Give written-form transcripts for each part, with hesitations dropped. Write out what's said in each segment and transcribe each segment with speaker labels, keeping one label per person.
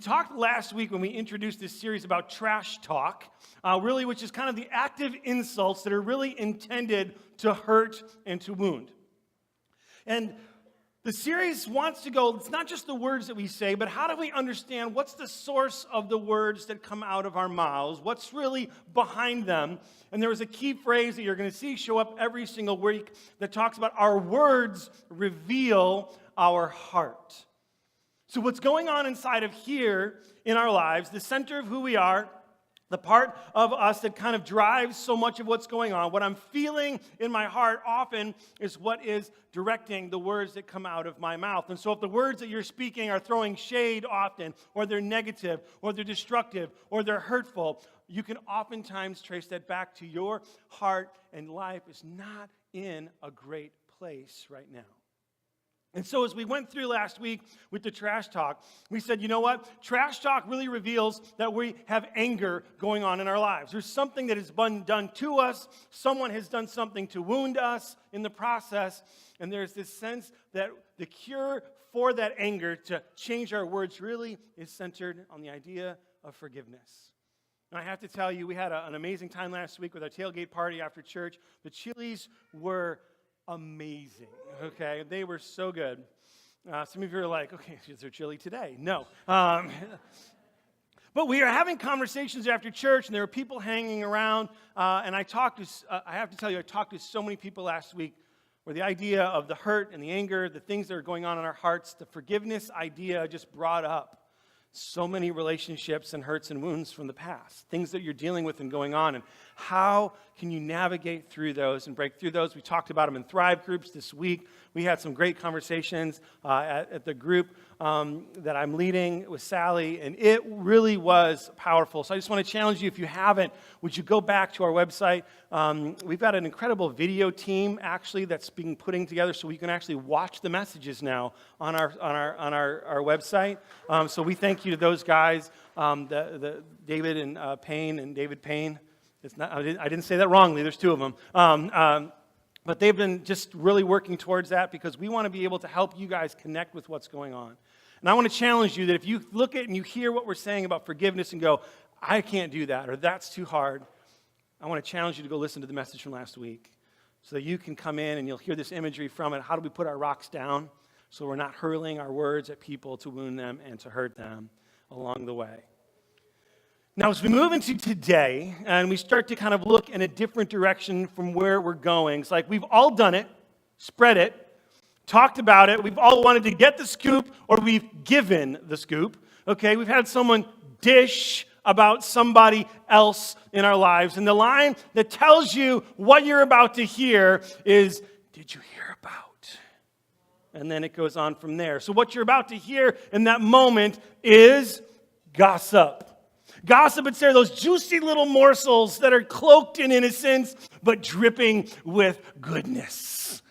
Speaker 1: talked last week when we introduced this series about trash talk, really, which is kind of the active insults that are really intended to hurt and to wound. And the series wants to go, it's not just the words that we say, but how do we understand what's the source of the words that come out of our mouths? What's really behind them? And there was a key phrase that you're going to see show up every single week that talks about our words reveal our heart. So what's going on inside of here in our lives, the center of who we are, the part of us that kind of drives so much of what's going on, what I'm feeling in my heart often is what is directing the words that come out of my mouth. And so if the words that you're speaking are throwing shade often, or they're negative, or they're destructive, or they're hurtful, you can oftentimes trace that back to your heart, and life is not in a great place right now. And so as we went through last week with the trash talk, we said, you know what? Trash talk really reveals that we have anger going on in our lives. There's something that has been done to us. Someone has done something to wound us in the process. And there's this sense that the cure for that anger to change our words really is centered on the idea of forgiveness. And I have to tell you, we had an amazing time last week with our tailgate party after church. The Chili's were amazing, okay? They were so good. Some of you are like, okay, is there chili today? No. But we are having conversations after church, and there were people hanging around, and I have to tell you, I talked to so many people last week where the idea of the hurt and the anger, the things that are going on in our hearts, the forgiveness idea just brought up so many relationships and hurts and wounds from the past, things that you're dealing with and going on, and how can you navigate through those and break through those? We talked about them in Thrive groups this week. We had some great conversations at the group that I'm leading with Sally, and it really was powerful. So I just want to challenge you, if you haven't, would you go back to our website? We've got an incredible video team, actually, that's being putting together so we can actually watch the messages now on our website. So we thank you to those guys, the David and Payne and David Payne. I didn't say that wrongly. There's two of them. But they've been just really working towards that because we want to be able to help you guys connect with what's going on. And I want to challenge you that if you look at and you hear what we're saying about forgiveness and go, I can't do that, or that's too hard, I want to challenge you to go listen to the message from last week so that you can come in and you'll hear this imagery from it. How do we put our rocks down so we're not hurling our words at people to wound them and to hurt them along the way? Now, as we move into today, and we start to kind of look in a different direction from where we're going, it's like we've all done it, spread it, talked about it. We've all wanted to get the scoop, or we've given the scoop. Okay, we've had someone dish about somebody else in our lives, and the line that tells you what you're about to hear is, did you hear about? And then it goes on from there. So what you're about to hear in that moment is gossip. Gossip, it's there, those juicy little morsels that are cloaked in innocence, but dripping with goodness.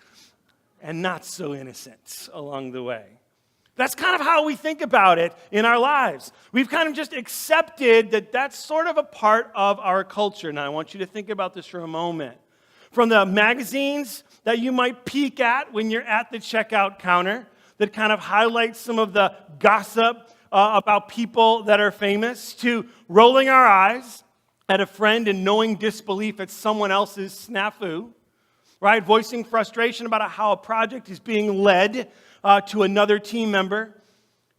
Speaker 1: And not so innocent along the way. That's kind of how we think about it in our lives. We've kind of just accepted that that's sort of a part of our culture. Now, I want you to think about this for a moment. From the magazines that you might peek at when you're at the checkout counter that kind of highlight some of the gossip about people that are famous, to rolling our eyes at a friend in knowing disbelief at someone else's snafu, right? Voicing frustration about how a project is being led to another team member,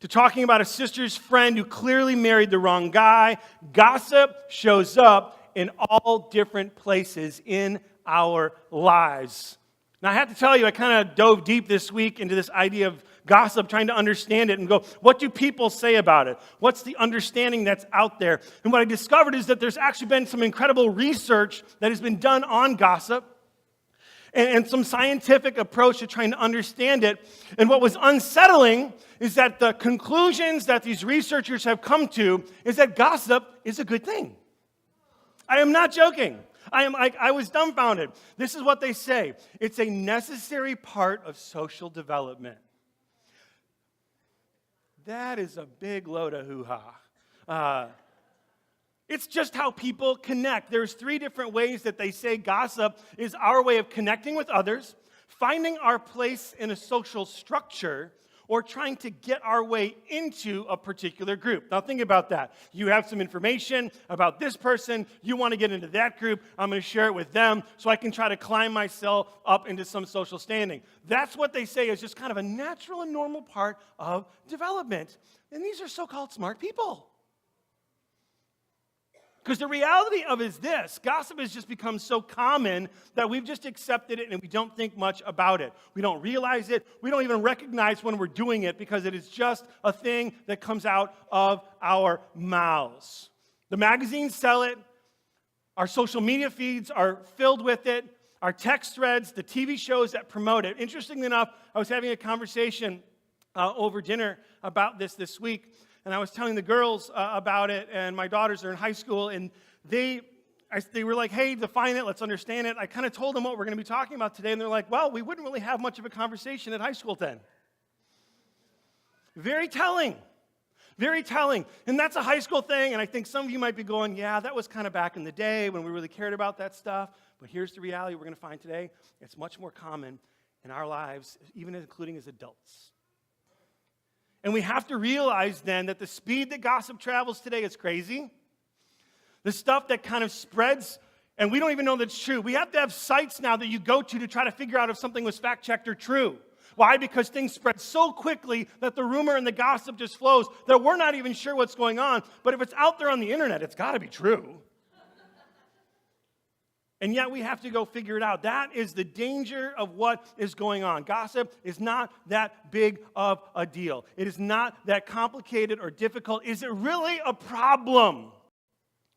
Speaker 1: to talking about a sister's friend who clearly married the wrong guy. Gossip shows up in all different places in our lives. Now, I have to tell you, I kind of dove deep this week into this idea of gossip, trying to understand it and go, what do people say about it? What's the understanding that's out there? And what I discovered is that there's actually been some incredible research that has been done on gossip and some scientific approach to trying to understand it. And what was unsettling is that the conclusions that these researchers have come to is that gossip is a good thing. I am not joking. I was dumbfounded. This is what they say. It's a necessary part of social development. That is a big load of hoo-ha. It's just how people connect. There's 3 different ways that they say gossip is our way of connecting with others, finding our place in a social structure, or trying to get our way into a particular group. Now think about that. You have some information about this person, you want to get into that group, I'm going to share it with them so I can try to climb myself up into some social standing. That's what they say is just kind of a natural and normal part of development. And these are so-called smart people. Because the reality of it is this, gossip has just become so common that we've just accepted it and we don't think much about it. We don't realize it. We don't even recognize when we're doing it because it is just a thing that comes out of our mouths. The magazines sell it. Our social media feeds are filled with it. Our text threads, the TV shows that promote it. Interestingly enough, I was having a conversation over dinner about this week. And I was telling the girls about it, and my daughters are in high school, and they were like, hey, define it, let's understand it. I kind of told them what we're going to be talking about today, and they're like, well, we wouldn't really have much of a conversation at high school then. Very telling. Very telling. And that's a high school thing, and I think some of you might be going, yeah, that was kind of back in the day when we really cared about that stuff. But here's the reality we're going to find today. It's much more common in our lives, even including as adults. And we have to realize then that the speed that gossip travels today is crazy. The stuff that kind of spreads, and we don't even know that's true. We have to have sites now that you go to try to figure out if something was fact-checked or true. Why? Because things spread so quickly that the rumor and the gossip just flows that we're not even sure what's going on. But if it's out there on the internet, it's got to be true. And yet we have to go figure it out. That is the danger of what is going on. Gossip is not that big of a deal. It is not that complicated or difficult. Is it really a problem?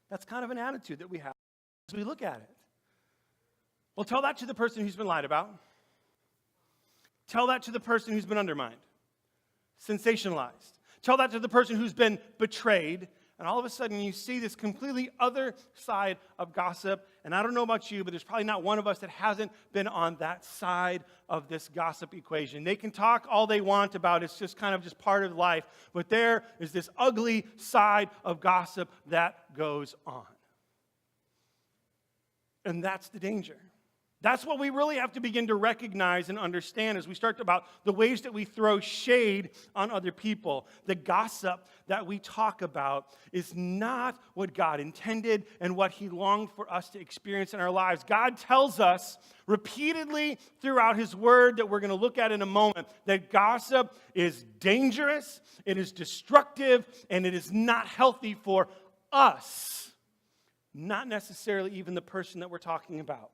Speaker 1: That's kind of an attitude that we have as we look at it. Well, tell that to the person who's been lied about. Tell that to the person who's been undermined, sensationalized. Tell that to the person who's been betrayed. And all of a sudden, you see this completely other side of gossip. And I don't know about you, but there's probably not one of us that hasn't been on that side of this gossip equation. They can talk all they want about it. It's just kind of just part of life. But there is this ugly side of gossip that goes on. And that's the danger. That's what we really have to begin to recognize and understand as we start about the ways that we throw shade on other people. The gossip that we talk about is not what God intended and what He longed for us to experience in our lives. God tells us repeatedly throughout His Word that we're going to look at in a moment that gossip is dangerous, it is destructive, and it is not healthy for us. Not necessarily even the person that we're talking about.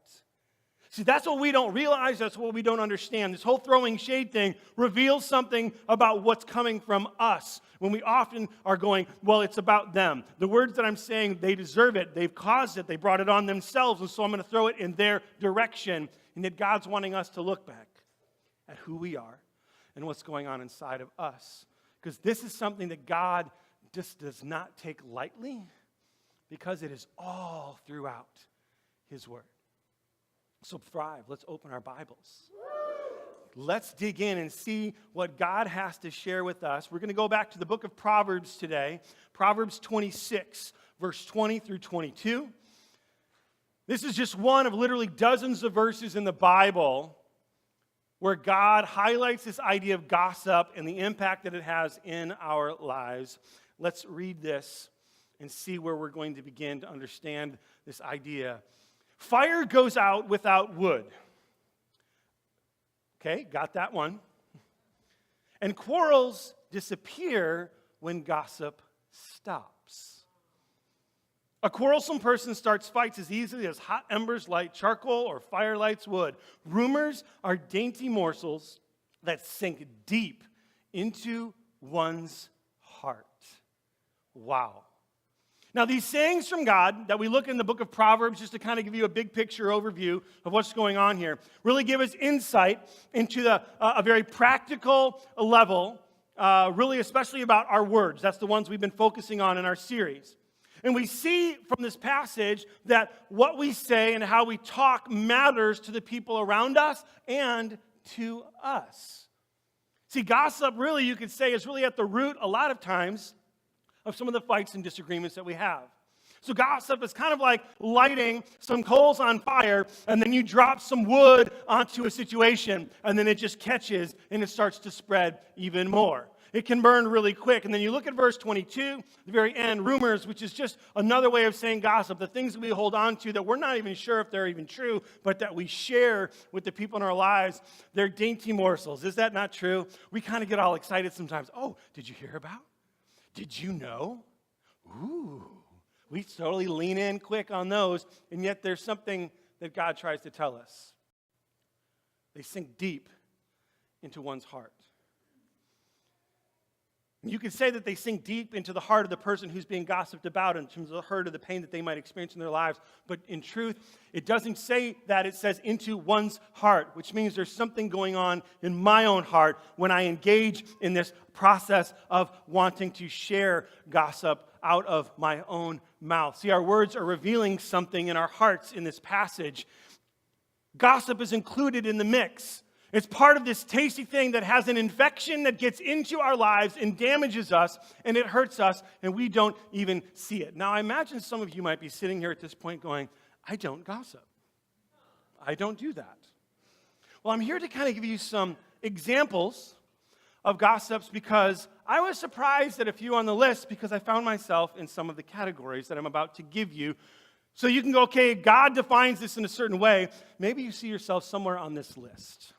Speaker 1: See, that's what we don't realize. That's what we don't understand. This whole throwing shade thing reveals something about what's coming from us when we often are going, well, it's about them. The words that I'm saying, they deserve it. They've caused it. They brought it on themselves, and so I'm going to throw it in their direction. And yet God's wanting us to look back at who we are and what's going on inside of us. Because this is something that God just does not take lightly because it is all throughout His Word. So Thrive, let's open our Bibles. Let's dig in and see what God has to share with us. We're going to go back to the book of Proverbs today. Proverbs 26, verse 20 through 22. This is just one of literally dozens of verses in the Bible where God highlights this idea of gossip and the impact that it has in our lives. Let's read this and see where we're going to begin to understand this idea. Fire goes out without wood. Okay, got that one. And quarrels disappear when gossip stops. A quarrelsome person starts fights as easily as hot embers light charcoal or fire lights wood. Rumors are dainty morsels that sink deep into one's heart. Wow. Now, these sayings from God that we look in the book of Proverbs, just to kind of give you a big picture overview of what's going on here, really give us insight into a very practical level, really especially about our words. That's the ones we've been focusing on in our series. And we see from this passage that what we say and how we talk matters to the people around us and to us. See, gossip really, you could say, is really at the root a lot of times of some of the fights and disagreements that we have. So gossip is kind of like lighting some coals on fire, and then you drop some wood onto a situation, and then it just catches, and it starts to spread even more. It can burn really quick. And then you look at verse 22, the very end, rumors, which is just another way of saying gossip, the things that we hold on to that we're not even sure if they're even true, but that we share with the people in our lives. They're dainty morsels. Is that not true? We kind of get all excited sometimes. Oh, did you hear about? Did you know? Ooh. We totally lean in quick on those, and yet there's something that God tries to tell us. They sink deep into one's heart. You could say that they sink deep into the heart of the person who's being gossiped about in terms of the hurt or the pain that they might experience in their lives. But in truth, it doesn't say that. It says into one's heart, which means there's something going on in my own heart when I engage in this process of wanting to share gossip out of my own mouth. See, our words are revealing something in our hearts in this passage. Gossip is included in the mix. It's part of this tasty thing that has an infection that gets into our lives and damages us, and it hurts us, and we don't even see it. Now, I imagine some of you might be sitting here at this point going, I don't gossip. I don't do that. Well, I'm here to kind of give you some examples of gossips because I was surprised at a few on the list because I found myself in some of the categories that I'm about to give you. So you can go, okay, God defines this in a certain way. Maybe you see yourself somewhere on this list.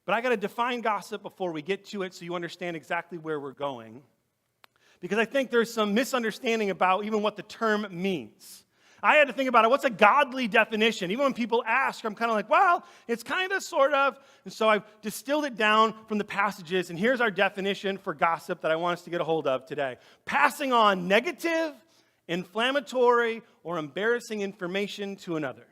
Speaker 1: But I got to define gossip before we get to it so you understand exactly where we're going. Because I think there's some misunderstanding about even what the term means. I had to think about it. What's a godly definition? Even when people ask, I'm kind of like, well, it's kind of, sort of. And so I've distilled it down from the passages. And here's our definition for gossip that I want us to get a hold of today. Passing on negative, inflammatory, or embarrassing information to another.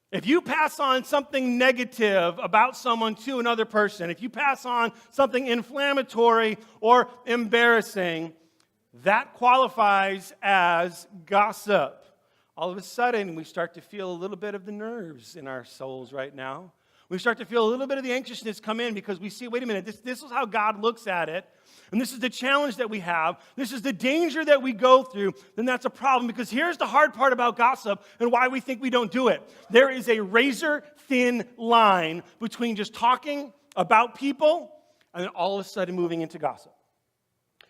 Speaker 1: If you pass on something negative about someone to another person, if you pass on something inflammatory or embarrassing, that qualifies as gossip. All of a sudden, we start to feel a little bit of the nerves in our souls right now. We start to feel a little bit of the anxiousness come in because we see, wait a minute, this is how God looks at it. And this is the challenge that we have. This is the danger that we go through. Then that's a problem because here's the hard part about gossip and why we think we don't do it. There is a razor-thin line between just talking about people and then all of a sudden moving into gossip.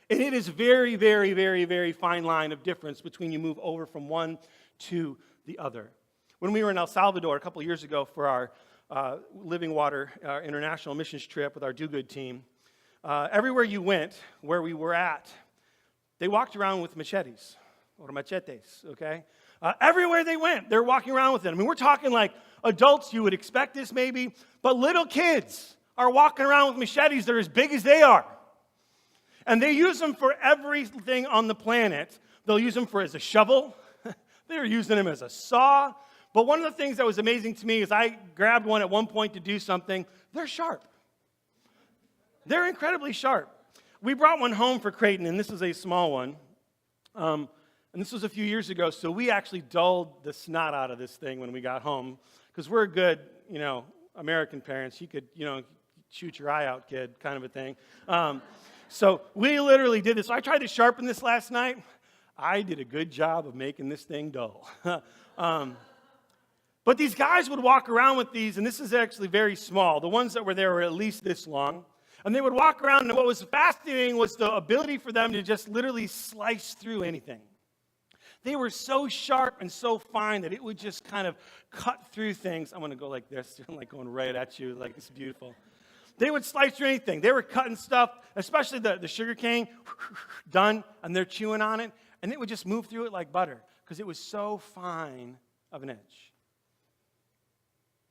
Speaker 1: And it is very, very, very, very fine line of difference between you move over from one to the other. When we were in El Salvador a couple years ago for our Living Water international missions trip with our Do Good team, everywhere you went, where we were at, they walked around with machetes, or machetes, okay? Everywhere they went, they're walking around with it. I mean, we're talking like adults, you would expect this maybe, but little kids are walking around with machetes that are as big as they are. And they use them for everything on the planet. They'll use them as a shovel. They're using them as a saw. But one of the things that was amazing to me is I grabbed one at one point to do something. They're sharp. They're incredibly sharp. We brought one home for Creighton, and this is a small one. And this was a few years ago, so we actually dulled the snot out of this thing when we got home. Because we're good, American parents. You could, shoot your eye out, kid, kind of a thing. So we literally did this. So I tried to sharpen this last night. I did a good job of making this thing dull. But these guys would walk around with these, and this is actually very small. The ones that were there were at least this long. And they would walk around, and what was fascinating was the ability for them to just literally slice through anything. They were so sharp and so fine that it would just kind of cut through things. I'm going to go like this. I'm like going right at you. Like, it's beautiful. They would slice through anything. They were cutting stuff, especially the sugar cane, done, and they're chewing on it. And it would just move through it like butter because it was so fine of an edge.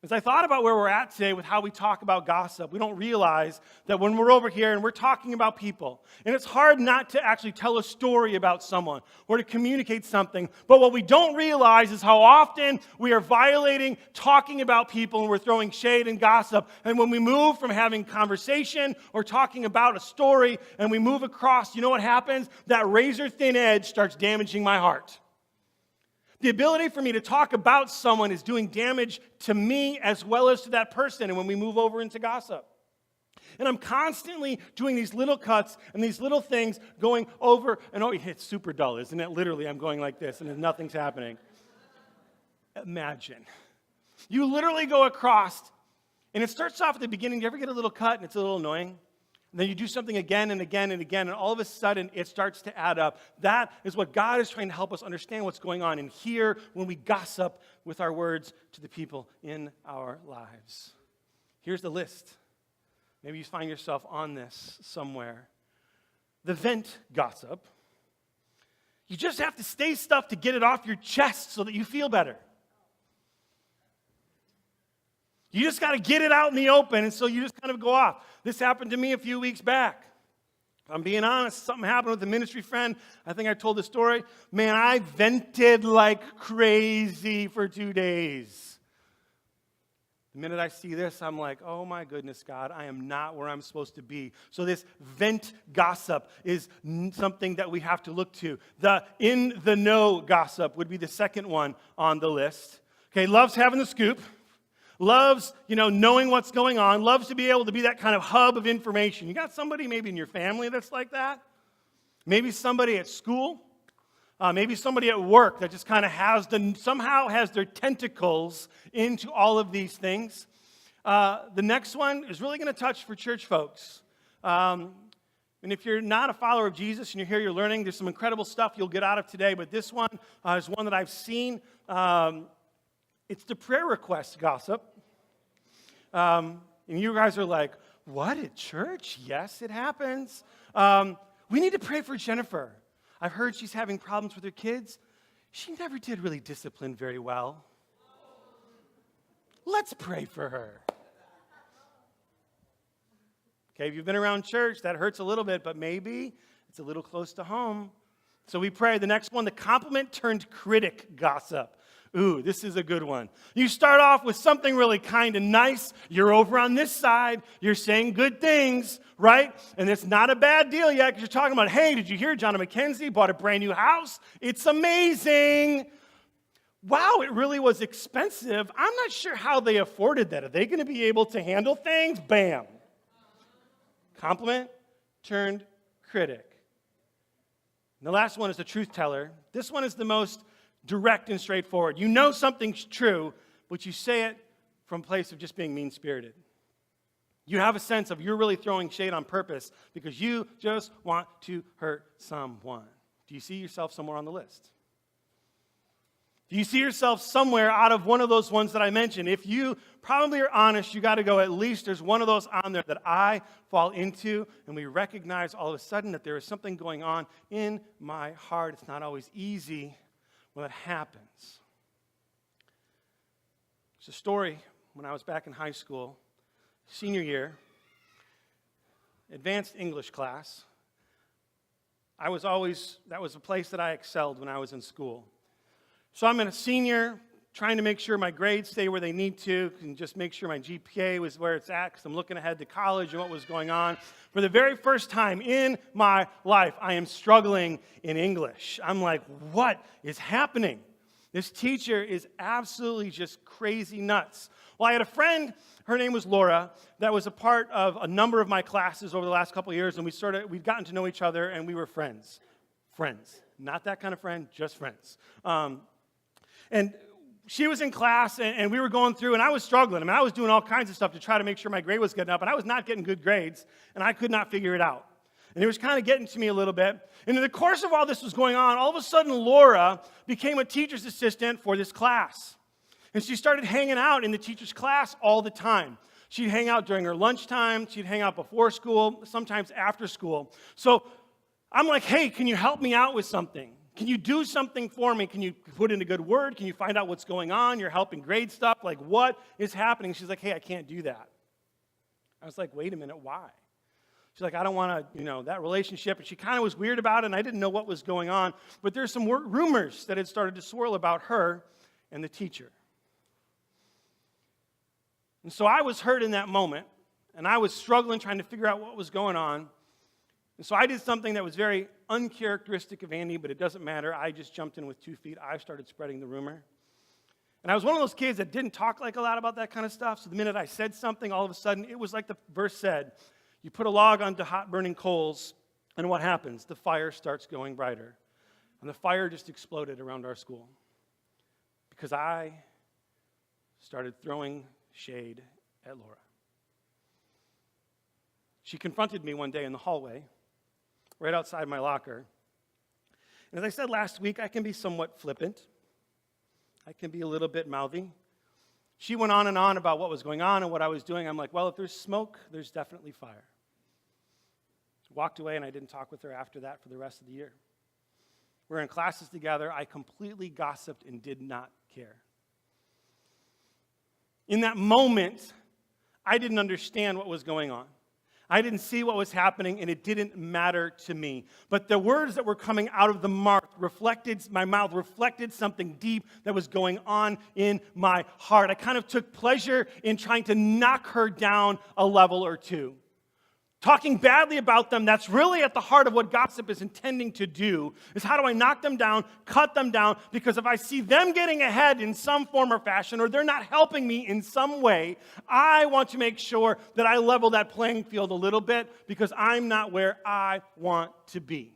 Speaker 1: As I thought about where we're at today with how we talk about gossip, we don't realize that when we're over here and we're talking about people, and it's hard not to actually tell a story about someone or to communicate something, but what we don't realize is how often we are violating talking about people and we're throwing shade and gossip. And when we move from having conversation or talking about a story and we move across, you know what happens? That razor-thin edge starts damaging my heart. The ability for me to talk about someone is doing damage to me as well as to that person, and when we move over into gossip. And I'm constantly doing these little cuts and these little things going over and over. It's super dull, isn't it? Literally, I'm going like this and nothing's happening. Imagine. You literally go across, and it starts off at the beginning. You ever get a little cut and it's a little annoying? And then you do something again and again and again, and all of a sudden it starts to add up. That is what God is trying to help us understand what's going on in here when we gossip with our words to the people in our lives. Here's the list. Maybe you find yourself on this somewhere. The vent gossip. You just have to say stuff to get it off your chest so that you feel better. You just got to get it out in the open, and so you just kind of go off. This happened to me a few weeks back. If I'm being honest, something happened with a ministry friend. I think I told the story. Man, I vented like crazy for 2 days. The minute I see this, I'm like, oh my goodness, God, I am not where I'm supposed to be. So this vent gossip is something that we have to look to. The in the know gossip would be the second one on the list. Okay, loves having the scoop. Loves, knowing what's going on. Loves to be able to be that kind of hub of information. You got somebody maybe in your family that's like that. Maybe somebody at school. Maybe somebody at work that just kind of somehow has their tentacles into all of these things. The next one is really going to touch for church folks. And if you're not a follower of Jesus and you're here, you're learning, there's some incredible stuff you'll get out of today. But this one is one that I've seen. It's the prayer request gossip. And you guys are like, what, at church? Yes, it happens. We need to pray for Jennifer. I've heard she's having problems with her kids. She never did really discipline very well. Let's pray for her. Okay, if you've been around church, that hurts a little bit, but maybe it's a little close to home. So we pray. The next one, the compliment turned critic gossip. Ooh, this is a good one. You start off with something really kind and nice. You're over on this side. You're saying good things, right? And it's not a bad deal yet because you're talking about, hey, did you hear John McKenzie bought a brand new house? It's amazing. Wow, it really was expensive. I'm not sure how they afforded that. Are they going to be able to handle things? Bam. Compliment turned critic. And the last one is the truth teller. This one is the most direct and straightforward. You know something's true, but you say it from a place of just being mean-spirited. You have a sense of you're really throwing shade on purpose because you just want to hurt someone. Do you see yourself somewhere on the list? Do you see yourself somewhere out of one of those ones that I mentioned? If you probably are honest, you got to go, at least there's one of those on there that I fall into, and we recognize all of a sudden that there is something going on in my heart. It's not always easy when it happens. It's a story when I was back in high school, senior year, advanced English class. That was a place that I excelled when I was in school. So I'm a senior, trying to make sure my grades stay where they need to, and just make sure my GPA was where it's at, because I'm looking ahead to college and what was going on. For the very first time in my life, I am struggling in English. I'm like, what is happening? This teacher is absolutely just crazy nuts. Well, I had a friend, her name was Laura, that was a part of a number of my classes over the last couple of years, and we'd gotten to know each other, and we were friends. Friends. Not that kind of friend, just friends. And she was in class, and we were going through, and I was struggling. I was doing all kinds of stuff to try to make sure my grade was good enough, and I was not getting good grades, and I could not figure it out. And it was kind of getting to me a little bit. And in the course of all this was going on, all of a sudden, Laura became a teacher's assistant for this class. And she started hanging out in the teacher's class all the time. She'd hang out during her lunchtime. She'd hang out before school, sometimes after school. So I'm like, hey, can you help me out with something? Can you do something for me? Can you put in a good word? Can you find out what's going on? You're helping grade stuff. Like, what is happening? She's like, hey, I can't do that. I was like, wait a minute, why? She's like, I don't want to, that relationship. And she kind of was weird about it, and I didn't know what was going on. But there's some rumors that had started to swirl about her and the teacher. And so I was hurt in that moment, and I was struggling trying to figure out what was going on. And so I did something that was very uncharacteristic of Andy, but it doesn't matter. I just jumped in with 2 feet. I started spreading the rumor. And I was one of those kids that didn't talk like a lot about that kind of stuff. So the minute I said something, all of a sudden, it was like the verse said, You put a log onto hot burning coals, and what happens? The fire starts going brighter. And the fire just exploded around our school because I started throwing shade at Laura. She confronted me one day in the hallway, right outside my locker. And as I said last week, I can be somewhat flippant. I can be a little bit mouthy. She went on and on about what was going on and what I was doing. I'm like, well, if there's smoke, there's definitely fire. Walked away, and I didn't talk with her after that for the rest of the year. We're in classes together. I completely gossiped and did not care. In that moment, I didn't understand what was going on. I didn't see what was happening, and it didn't matter to me. But the words that were coming out of my mouth reflected something deep that was going on in my heart. I kind of took pleasure in trying to knock her down a level or two. Talking badly about them, that's really at the heart of what gossip is intending to do, is how do I knock them down, cut them down, because if I see them getting ahead in some form or fashion, or they're not helping me in some way, I want to make sure that I level that playing field a little bit, because I'm not where I want to be.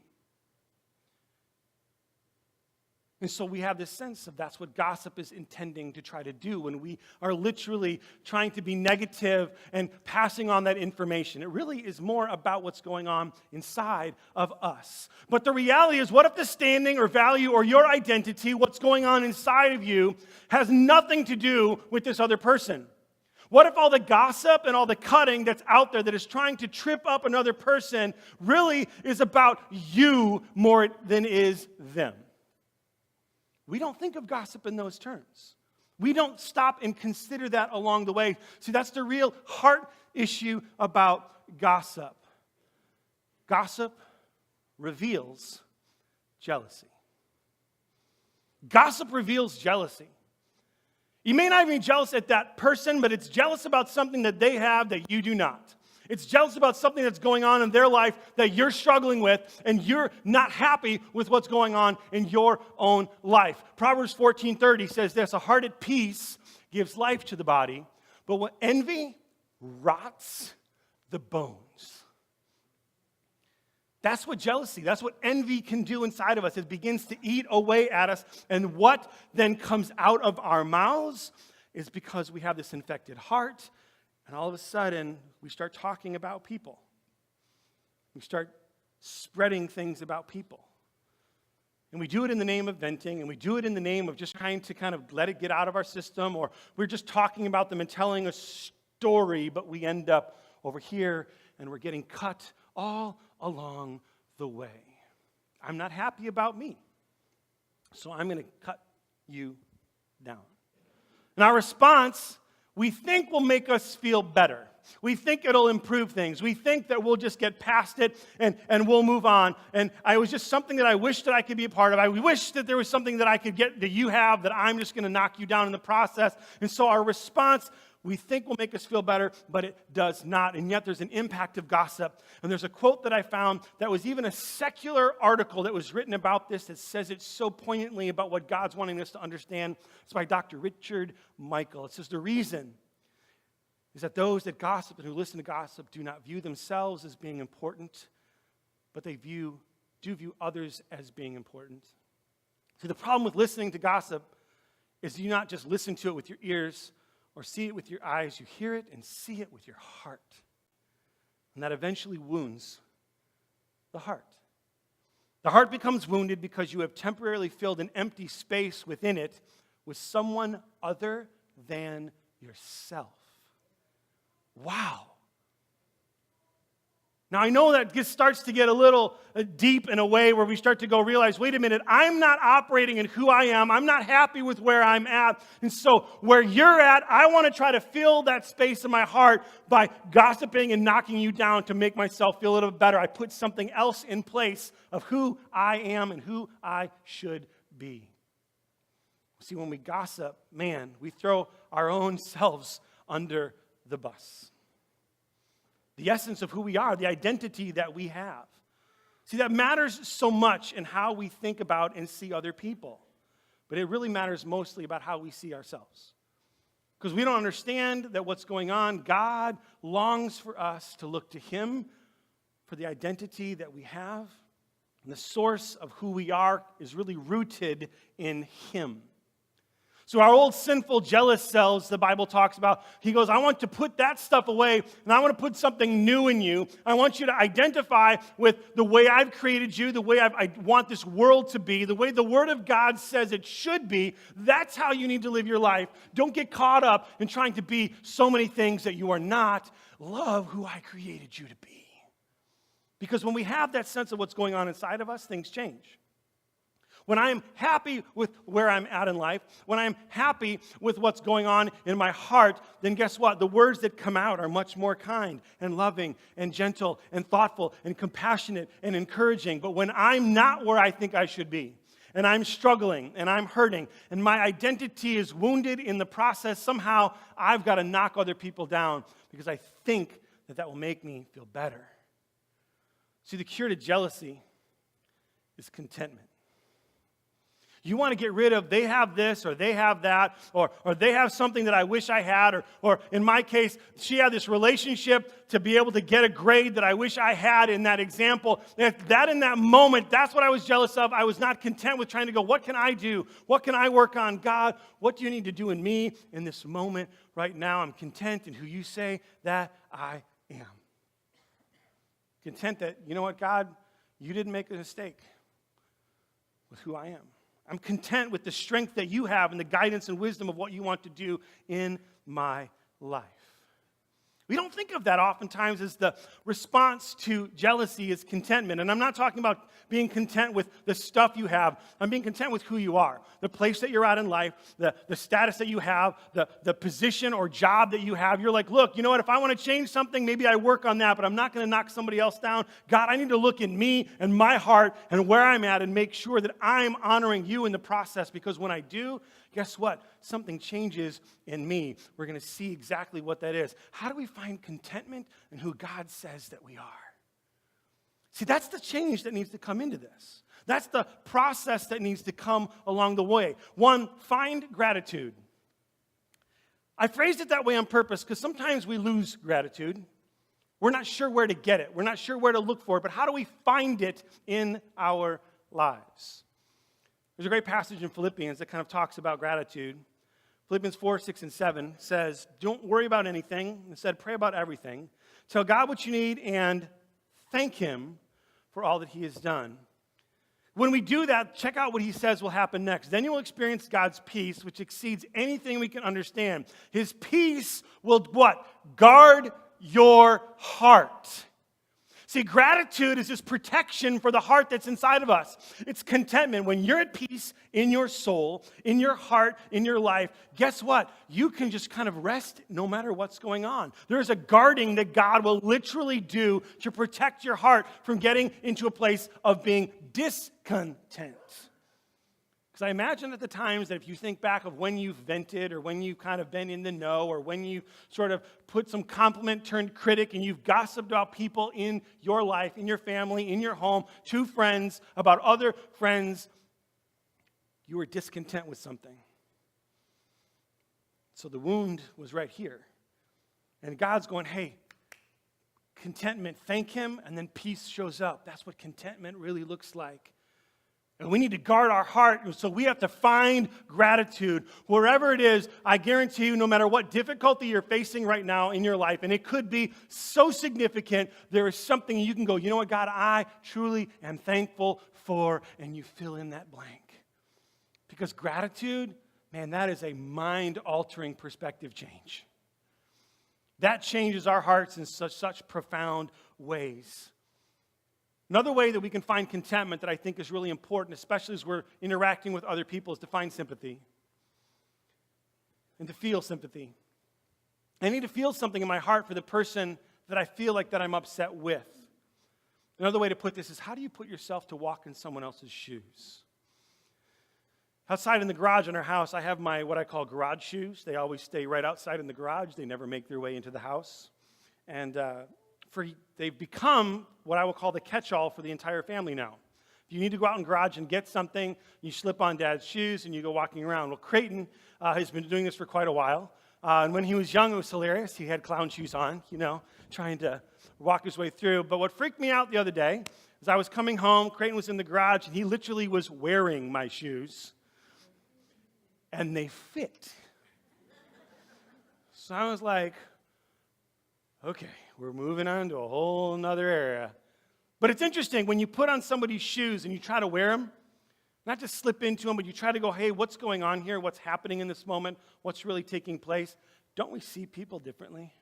Speaker 1: And so we have this sense of that's what gossip is intending to try to do when we are literally trying to be negative and passing on that information. It really is more about what's going on inside of us. But the reality is, what if the standing or value or your identity, what's going on inside of you, has nothing to do with this other person? What if all the gossip and all the cutting that's out there that is trying to trip up another person really is about you more than is them? We don't think of gossip in those terms. We don't stop and consider that along the way. See, that's the real heart issue about gossip. Gossip reveals jealousy. Gossip reveals jealousy. You may not even be jealous at that person, but it's jealous about something that they have that you do not. It's jealous about something that's going on in their life that you're struggling with, and you're not happy with what's going on in your own life. Proverbs 14:30 says this: a heart at peace gives life to the body, but what envy rots the bones. That's what jealousy, that's what envy can do inside of us. It begins to eat away at us, and what then comes out of our mouths is because we have this infected heart. And all of a sudden, we start talking about people. We start spreading things about people. And we do it in the name of venting, and we do it in the name of just trying to kind of let it get out of our system, or we're just talking about them and telling a story, but we end up over here, and we're getting cut all along the way. I'm not happy about me, so I'm going to cut you down. And our response, we think, will make us feel better. We think it'll improve things. We think that we'll just get past it and we'll move on. And I was just something that I wish that I could be a part of. I wish that there was something that I could get that you have that I'm just going to knock you down in the process. And so our response, we think, will make us feel better, but it does not. And yet there's an impact of gossip. And there's a quote that I found that was even a secular article that was written about this that says it so poignantly about what God's wanting us to understand. It's by Dr. Richard Michael. It says, the reason is that those that gossip and who listen to gossip do not view themselves as being important, but they do view others as being important. See, the problem with listening to gossip is you not just listen to it with your ears or see it with your eyes, you hear it and see it with your heart. And that eventually wounds the heart. The heart becomes wounded because you have temporarily filled an empty space within it with someone other than yourself. Wow. Now, I know that this starts to get a little deep in a way where we start to go realize, wait a minute, I'm not operating in who I am. I'm not happy with where I'm at. And so where you're at, I want to try to fill that space in my heart by gossiping and knocking you down to make myself feel a little better. I put something else in place of who I am and who I should be. See, when we gossip, man, we throw our own selves under the bus. The essence of who we are, the identity that we have. See, that matters so much in how we think about and see other people. But it really matters mostly about how we see ourselves. because we don't understand that what's going on. God longs for us to look to Him for the identity that we have. And the source of who we are is really rooted in Him. So our old sinful jealous selves, the Bible talks about, he goes, I want to put that stuff away, and I want to put something new in you. I want you to identify with the way I've created you, the way I want this world to be, the way the Word of God says it should be. That's how you need to live your life. Don't get caught up in trying to be so many things that you are not. Love who I created you to be. Because when we have that sense of what's going on inside of us, things change. When I am happy with where I'm at in life, when I'm happy with what's going on in my heart, then guess what? The words that come out are much more kind and loving and gentle and thoughtful and compassionate and encouraging. But when I'm not where I think I should be, and I'm struggling and I'm hurting, and my identity is wounded in the process, somehow I've got to knock other people down because I think that will make me feel better. See, the cure to jealousy is contentment. You want to get rid of, they have this, or they have that, or they have something that I wish I had, or in my case, she had this relationship to be able to get a grade that I wish I had in that example. That in that moment, that's what I was jealous of. I was not content with trying to go, what can I do? What can I work on? God, what do you need to do in me in this moment right now? I'm content in who you say that I am. Content that, you know what, God, you didn't make a mistake with who I am. I'm content with the strength that you have and the guidance and wisdom of what you want to do in my life. We don't think of that oftentimes as the response to jealousy is contentment. And I'm not talking about being content with the stuff you have. I'm being content with who you are, the place that you're at in life, the status that you have, the position or job that you have. You're like, look, you know what? If I want to change something, maybe I work on that, but I'm not going to knock somebody else down. God, I need to look in me and my heart and where I'm at and make sure that I'm honoring you in the process, because when I do, guess what? Something changes in me. We're going to see exactly what that is. How do we find contentment in who God says that we are? See, that's the change that needs to come into this. That's the process that needs to come along the way. One, find gratitude. I phrased it that way on purpose because sometimes we lose gratitude. We're not sure where to get it. We're not sure where to look for it. But how do we find it in our lives? There's a great passage in Philippians that kind of talks about gratitude. Philippians 4, 6, and 7 says, don't worry about anything. Instead, pray about everything. Tell God what you need and thank Him for all that He has done. When we do that, check out what He says will happen next. Then you will experience God's peace, which exceeds anything we can understand. His peace will what? Guard your heart. See, gratitude is this protection for the heart that's inside of us. It's contentment. When you're at peace in your soul, in your heart, in your life, guess what? You can just kind of rest no matter what's going on. There's a guarding that God will literally do to protect your heart from getting into a place of being discontent. Because I imagine at the times that if you think back of when you've vented or when you've kind of been in the know or when you sort of put some compliment turned critic and you've gossiped about people in your life, in your family, in your home, to friends, about other friends, you were discontent with something. So the wound was right here. And God's going, hey, contentment, thank Him, and then peace shows up. That's what contentment really looks like. And we need to guard our heart, so we have to find gratitude. Wherever it is, I guarantee you, no matter what difficulty you're facing right now in your life, and it could be so significant, there is something you can go, you know what, God, I truly am thankful for, and you fill in that blank. Because gratitude, man, that is a mind-altering perspective change. That changes our hearts in such profound ways. Another way that we can find contentment that I think is really important, especially as we're interacting with other people, is to find sympathy and to feel sympathy. I need to feel something in my heart for the person that I feel like that I'm upset with. Another way to put this is, how do you put yourself to walk in someone else's shoes? Outside in the garage in our house, I have my what I call garage shoes. They always stay right outside in the garage. They never make their way into the house. And they've become what I will call the catch-all for the entire family now. If you need to go out in the garage and get something, you slip on Dad's shoes and you go walking around. Well, Creighton has been doing this for quite a while. And when he was young, it was hilarious. He had clown shoes on, trying to walk his way through. But what freaked me out the other day is I was coming home, Creighton was in the garage, and he literally was wearing my shoes. And they fit. So I was like, okay, we're moving on to a whole nother area. But it's interesting, when you put on somebody's shoes and you try to wear them, not just slip into them, but you try to go, hey, what's going on here? What's happening in this moment? What's really taking place? Don't we see people differently?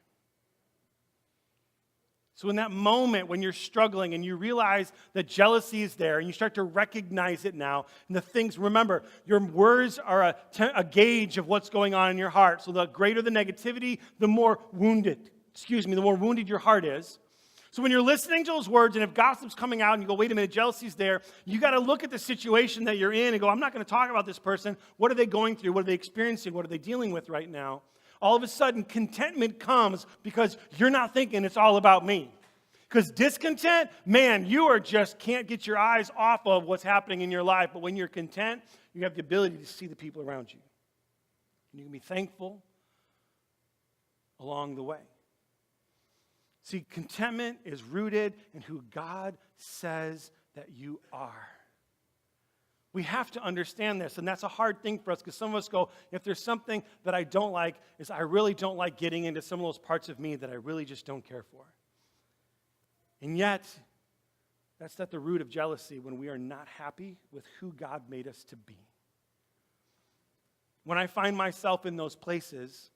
Speaker 1: So in that moment when you're struggling and you realize that jealousy is there and you start to recognize it now, and the things, remember, your words are a gauge of what's going on in your heart. So the greater the negativity, the more wounded your heart is. So when you're listening to those words and if gossip's coming out and you go, wait a minute, jealousy's there, you got to look at the situation that you're in and go, I'm not going to talk about this person. What are they going through? What are they experiencing? What are they dealing with right now? All of a sudden, contentment comes because you're not thinking it's all about me. Because discontent, man, you can't get your eyes off of what's happening in your life. But when you're content, you have the ability to see the people around you. And you can be thankful along the way. See, contentment is rooted in who God says that you are. We have to understand this, and that's a hard thing for us because some of us go, if there's something that I don't like, is I really don't like getting into some of those parts of me that I really just don't care for. And yet, that's at the root of jealousy when we are not happy with who God made us to be. When I find myself in those places,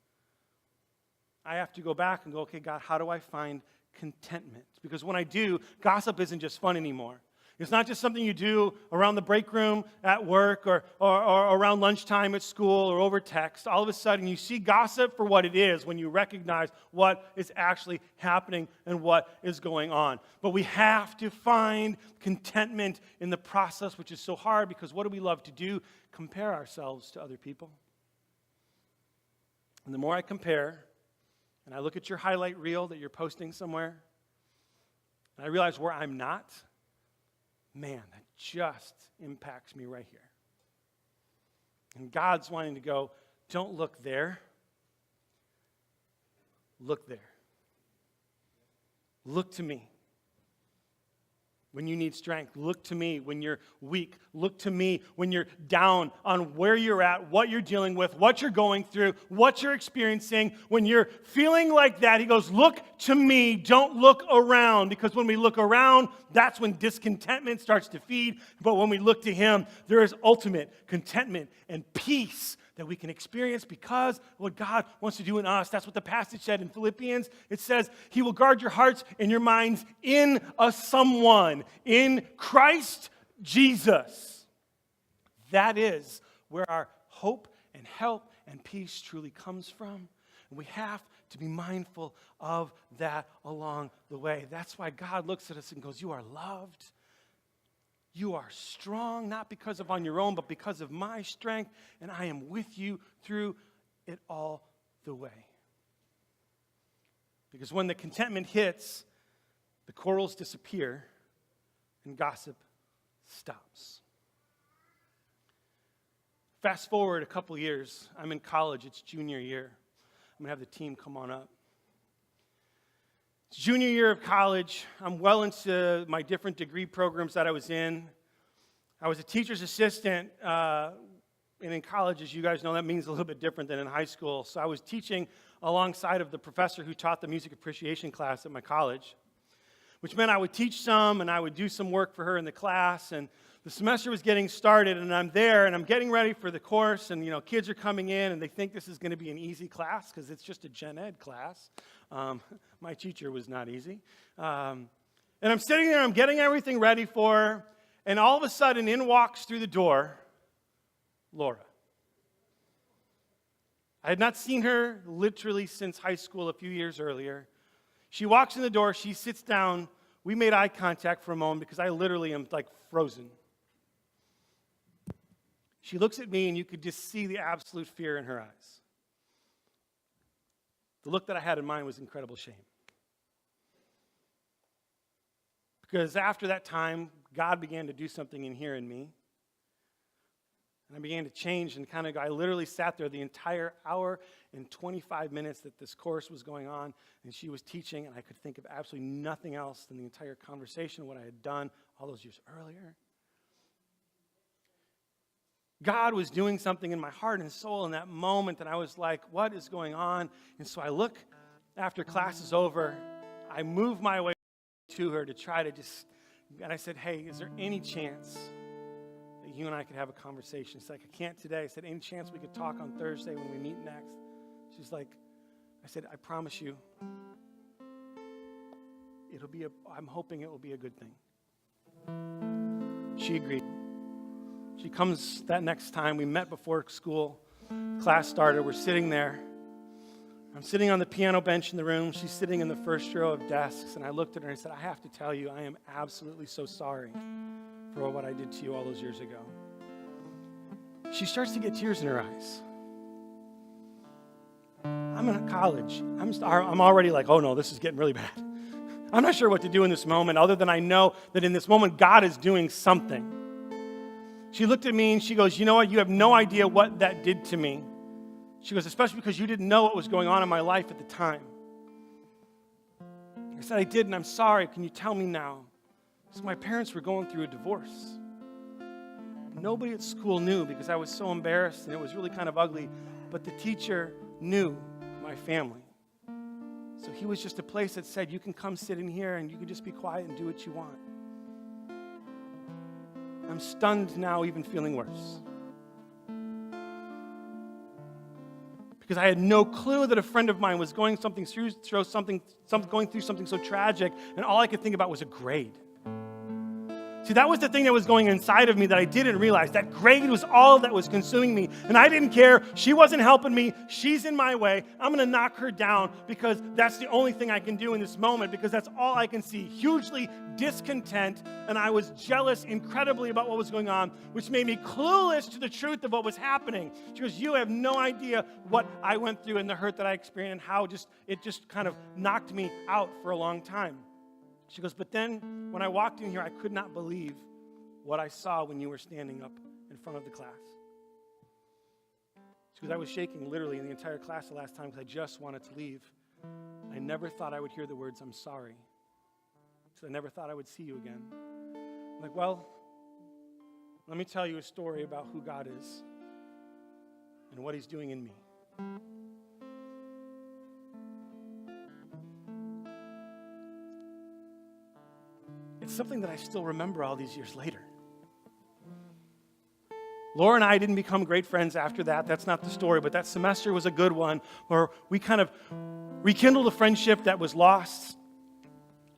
Speaker 1: I have to go back and go, okay, God, how do I find contentment? Because when I do, gossip isn't just fun anymore. It's not just something you do around the break room at work or around lunchtime at school or over text. All of a sudden, you see gossip for what it is when you recognize what is actually happening and what is going on. But we have to find contentment in the process, which is so hard because what do we love to do? Compare ourselves to other people. And the more I compare, and I look at your highlight reel that you're posting somewhere, and I realize where I'm not, man, that just impacts me right here. And God's wanting to go, don't look there. Look there. Look to me. When you need strength, look to me. When you're weak, look to me. When you're down on where you're at, what you're dealing with, what you're going through, what you're experiencing, when you're feeling like that, he goes, look to me. Don't look around. Because when we look around, that's when discontentment starts to feed. But when we look to him, there is ultimate contentment and peace that we can experience because what God wants to do in us. That's what the passage said in Philippians. It says, he will guard your hearts and your minds in a someone, in Christ Jesus. That is where our hope and help and peace truly comes from. And we have to be mindful of that along the way. That's why God looks at us and goes, you are loved. You are strong, not because of on your own, but because of my strength, and I am with you through it all the way. Because when the contentment hits, the quarrels disappear, and gossip stops. Fast forward a couple years, I'm in college, it's junior year. I'm going to have the team come on up. Junior year of college, I'm well into my different degree programs that I was in. I was a teacher's assistant, and in college, as you guys know, that means a little bit different than in high school. So I was teaching alongside of the professor who taught the music appreciation class at my college, which meant I would teach some, and I would do some work for her in the class, and the semester was getting started, and I'm there, and I'm getting ready for the course, and, kids are coming in, and they think this is going to be an easy class because it's just a gen ed class. My teacher was not easy. And I'm sitting there, I'm getting everything ready for her, and all of a sudden, in walks through the door Laura. I had not seen her literally since high school a few years earlier. She walks in the door, she sits down. We made eye contact for a moment because I literally am like frozen. She looks at me, and you could just see the absolute fear in her eyes. The look that I had in mind was incredible shame. Because after that time, God began to do something in here in me. And I began to change and kind of, I literally sat there the entire hour and 25 minutes that this course was going on, and she was teaching, and I could think of absolutely nothing else than the entire conversation, what I had done all those years earlier. God was doing something in my heart and soul in that moment, and I was like, what is going on? And so I look, after class is over, I move my way to her to try to just, and I said, hey, is there any chance that you and I could have a conversation? She's like, I can't today. I said, any chance we could talk on Thursday when we meet next? She's like, I said, I promise you, I'm hoping it will be a good thing. She agreed. She comes that next time. We met before school. Class started. We're sitting there. I'm sitting on the piano bench in the room. She's sitting in the first row of desks. And I looked at her and I said, I have to tell you, I am absolutely so sorry for what I did to you all those years ago. She starts to get tears in her eyes. I'm in college. I'm already like, oh no, this is getting really bad. I'm not sure what to do in this moment, other than I know that in this moment, God is doing something. She looked at me and she goes, you know what? You have no idea what that did to me. She goes, especially because you didn't know what was going on in my life at the time. I said, I did, and I'm sorry. Can you tell me now? So my parents were going through a divorce. Nobody at school knew because I was so embarrassed, and it was really kind of ugly. But the teacher knew my family. So he was just a place that said, you can come sit in here and you can just be quiet and do what you want. I'm stunned now, even feeling worse. Because I had no clue that a friend of mine was going through something so tragic, and all I could think about was a grade. See, that was the thing that was going inside of me that I didn't realize. That grade was all that was consuming me, and I didn't care. She wasn't helping me. She's in my way. I'm going to knock her down because that's the only thing I can do in this moment, because that's all I can see. Hugely discontent, and I was jealous incredibly about what was going on, which made me clueless to the truth of what was happening. She goes, you have no idea what I went through and the hurt that I experienced and how it just kind of knocked me out for a long time. She goes, but then when I walked in here, I could not believe what I saw when you were standing up in front of the class. She goes, I was shaking literally in the entire class the last time because I just wanted to leave. I never thought I would hear the words, I'm sorry. So I never thought I would see you again. I'm like, well, let me tell you a story about who God is and what he's doing in me. It's something that I still remember all these years later. Laura and I didn't become great friends after that. That's not the story, but that semester was a good one where we kind of rekindled a friendship that was lost.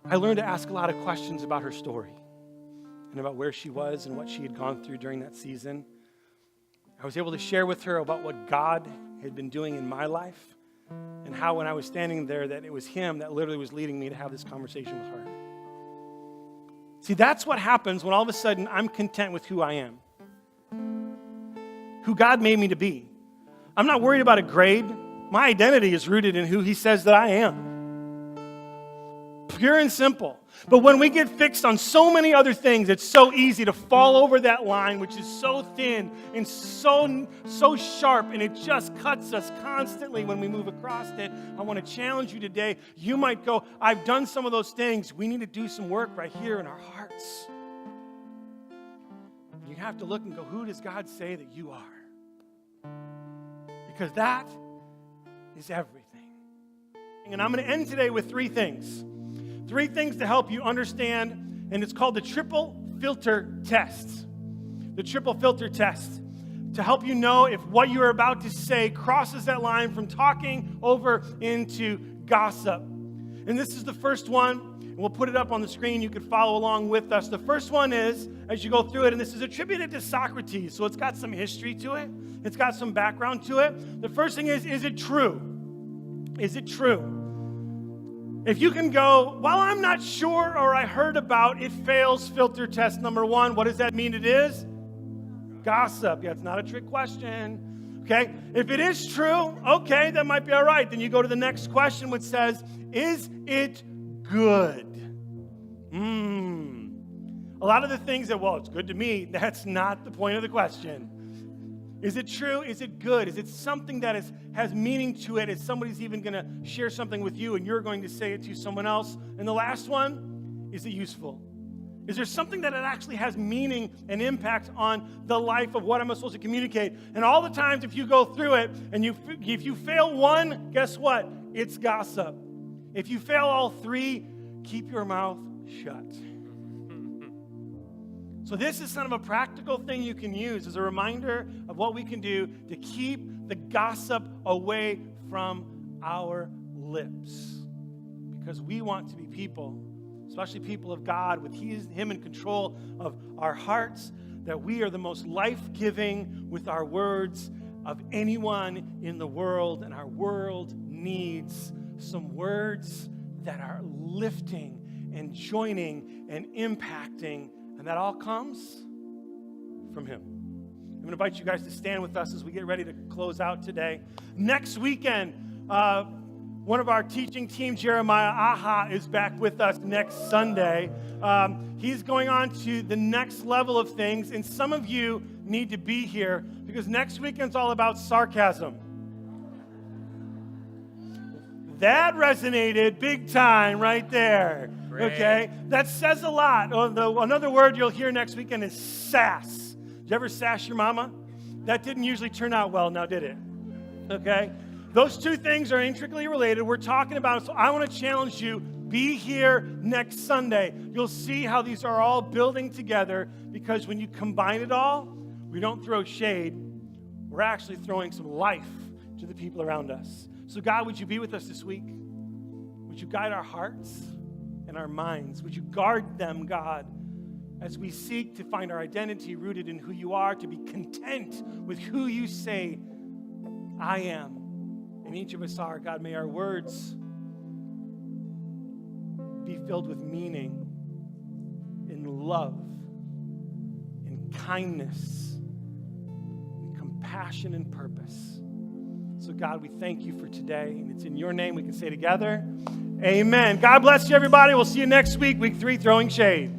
Speaker 1: I learned to ask a lot of questions about her story and about where she was and what she had gone through during that season. I was able to share with her about what God had been doing in my life and how when I was standing there that it was him that literally was leading me to have this conversation with her. See, that's what happens when all of a sudden I'm content with who I am, who God made me to be. I'm not worried about a grade. My identity is rooted in who he says that I am. Pure and simple. But when we get fixed on so many other things, it's so easy to fall over that line, which is so thin and so sharp, and it just cuts us constantly when we move across it. I want to challenge you today. You might go, I've done some of those things. We need to do some work right here in our hearts. You have to look and go, who does God say that you are? Because that is everything. And I'm going to end today with three things. Three things to help you understand, and it's called the triple filter test. The triple filter test. To help you know if what you're about to say crosses that line from talking over into gossip. And this is the first one, and we'll put it up on the screen. You can follow along with us. The first one is, as you go through it, and this is attributed to Socrates, so it's got some history to it. It's got some background to it. The first thing is it true? Is it true? If you can go, well, I'm not sure or I heard about, it fails filter test number one. What does that mean it is? Gossip. Yeah, it's not a trick question. Okay? If it is true, okay, that might be all right. Then you go to the next question which says, is it good? A lot of the things that, well, it's good to me, that's not the point of the question. Is it true? Is it good? Is it something that has meaning to it? Is somebody's even going to share something with you and you're going to say it to someone else? And the last one, is it useful? Is there something that it actually has meaning and impact on the life of what I'm supposed to communicate? And all the times if you go through it and if you fail one, guess what? It's gossip. If you fail all three, keep your mouth shut. So this is kind of a practical thing you can use as a reminder of what we can do to keep the gossip away from our lips. Because we want to be people, especially people of God, with Him in control of our hearts, that we are the most life-giving with our words of anyone in the world. And our world needs some words that are lifting and joining and impacting. And that all comes from Him. I'm going to invite you guys to stand with us as we get ready to close out today. Next weekend, one of our teaching team, Jeremiah Aha, is back with us next Sunday. He's going on to the next level of things, and some of you need to be here because next weekend's all about sarcasm. That resonated big time right there. Great. Okay? That says a lot. Another word you'll hear next weekend is sass. Did you ever sass your mama? That didn't usually turn out well, now did it? Okay? Those two things are intricately related. We're talking about it, so I want to challenge you. Be here next Sunday. You'll see how these are all building together because when you combine it all, we don't throw shade. We're actually throwing some life to the people around us. So God, would you be with us this week? Would you guide our hearts and our minds? Would you guard them, God, as we seek to find our identity rooted in who you are, to be content with who you say I am. And each of us are. God, may our words be filled with meaning, in love, in kindness, in compassion and purpose. So God, we thank you for today, and it's in your name we can say together, amen. God bless you, everybody. We'll see you next week, week 3, Throwing Shade.